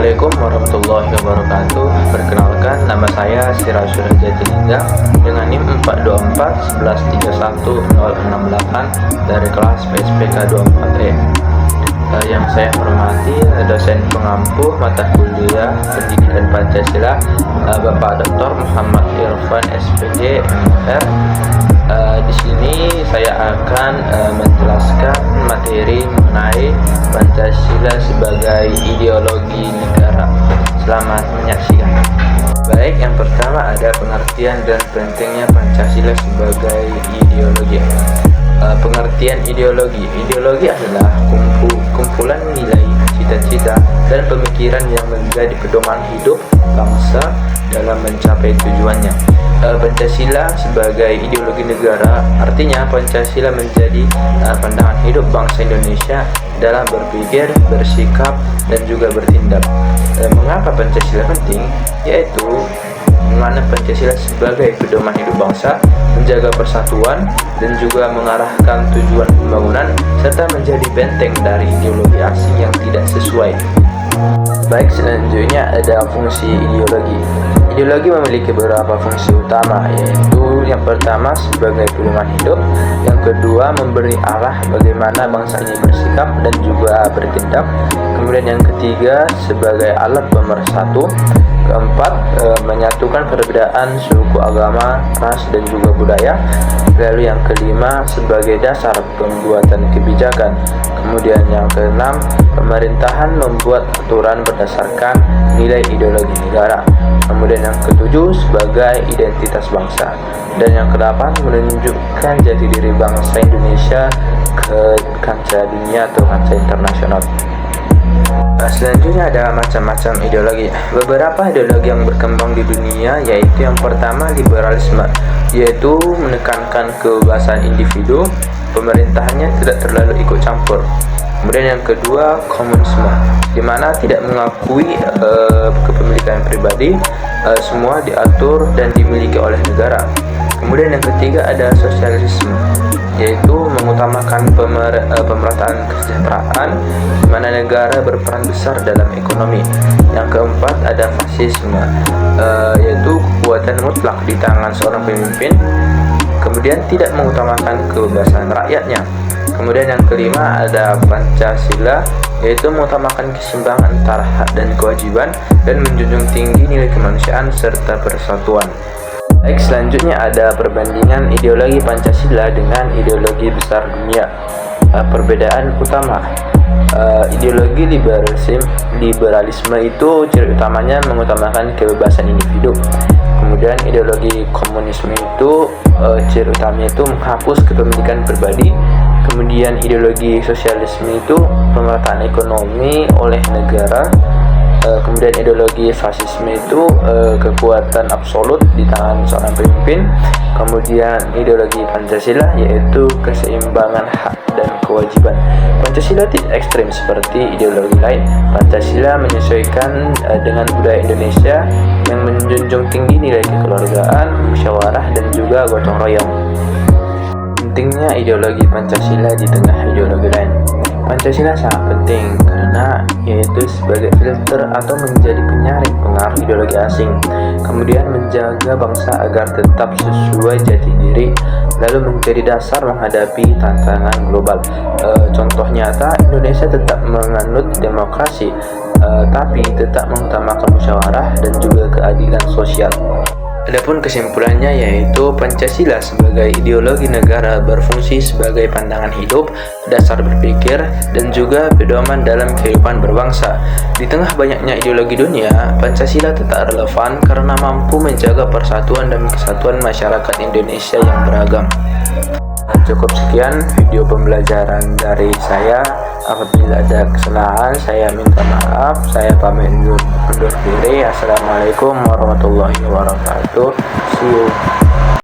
Assalamualaikum warahmatullahi wabarakatuh. Perkenalkan, nama saya Sirajul Jatiningga dengan NIM 42411310068 dari kelas PSPK 24E. Yang saya hormati dosen pengampu mata kuliah Pendidikan Pancasila Bapak Dr. Muhammad Irfan SPG MR. Di sini saya akan menjelaskan materi mengenai Pancasila sebagai ideologi negara. Selamat menyaksikan. Baik, yang pertama ada pengertian dan pentingnya Pancasila sebagai ideologi. Pengertian ideologi. Ideologi adalah kumpulan nilai, cita-cita, dan pemikiran yang menjadi pedoman hidup bangsa dalam mencapai tujuannya. Pancasila sebagai ideologi negara artinya Pancasila menjadi pandangan hidup bangsa Indonesia dalam berpikir, bersikap, dan juga bertindak. Mengapa Pancasila penting? Yaitu mana Pancasila sebagai pedoman hidup bangsa, menjaga persatuan dan juga mengarahkan tujuan pembangunan, serta menjadi benteng dari ideologi asing yang tidak sesuai. Baik, selanjutnya ada fungsi ideologi. Ideologi memiliki beberapa fungsi utama, yaitu yang pertama sebagai pedoman hidup, yang kedua memberi arah bagaimana bangsa ini bersikap dan juga bertindak, kemudian yang ketiga sebagai alat pemersatu, keempat menyatukan perbedaan suku, agama, ras, dan juga budaya, lalu yang kelima sebagai dasar pembuatan kebijakan, kemudian yang keenam pemerintahan membuat aturan berdasarkan nilai ideologi negara, kemudian yang ketujuh sebagai identitas bangsa, dan yang kedelapan menunjukkan jati diri bangsa Indonesia ke kancah dunia atau kancah internasional. Selanjutnya ada macam-macam ideologi. Beberapa ideologi yang berkembang di dunia yaitu yang pertama liberalisme, yaitu menekankan kebebasan individu, pemerintahannya tidak terlalu ikut campur. Kemudian yang kedua komunisme, di mana tidak mengakui kepemilikan pribadi, semua diatur dan dimiliki oleh negara. Kemudian yang ketiga ada sosialisme, yaitu mengutamakan pemerataan kesejahteraan, di mana negara berperan besar dalam ekonomi. Yang keempat ada fasisme, yaitu kekuatan mutlak di tangan seorang pemimpin, kemudian tidak mengutamakan kebebasan rakyatnya. Kemudian yang kelima ada Pancasila, yaitu mengutamakan keseimbangan antara hak dan kewajiban dan menjunjung tinggi nilai kemanusiaan serta persatuan. Baik, selanjutnya ada perbandingan ideologi Pancasila dengan ideologi besar dunia. Perbedaan utama, ideologi liberalisme itu ciri utamanya mengutamakan kebebasan individu. Kemudian ideologi komunisme itu ciri utamanya itu menghapus kepemilikan pribadi. Kemudian ideologi sosialisme itu pemerataan ekonomi oleh negara. Kemudian ideologi fasisme itu kekuatan absolut di tangan seorang pemimpin. Kemudian ideologi Pancasila yaitu keseimbangan hak dan kewajiban. Pancasila tidak ekstrim seperti ideologi lain. Pancasila menyesuaikan dengan budaya Indonesia yang menjunjung tinggi nilai kekeluargaan, musyawarah, dan juga gotong royong. Pentingnya ideologi Pancasila di tengah ideologi lain. Pancasila sangat penting karena yaitu sebagai filter atau menjadi penyaring pengaruh ideologi asing, kemudian menjaga bangsa agar tetap sesuai jati diri, lalu menjadi dasar menghadapi tantangan global. Contoh nyata, Indonesia tetap menganut demokrasi, tapi tetap mengutamakan musyawarah dan juga keadilan sosial. Adapun kesimpulannya yaitu Pancasila sebagai ideologi negara berfungsi sebagai pandangan hidup, dasar berpikir, dan juga pedoman dalam kehidupan berbangsa. Di tengah banyaknya ideologi dunia, Pancasila tetap relevan karena mampu menjaga persatuan dan kesatuan masyarakat Indonesia yang beragam. Cukup sekian video pembelajaran dari saya. Apabila ada kesalahan, saya minta maaf. Saya pamit undur diri. Assalamualaikum warahmatullahi wabarakatuh. See you.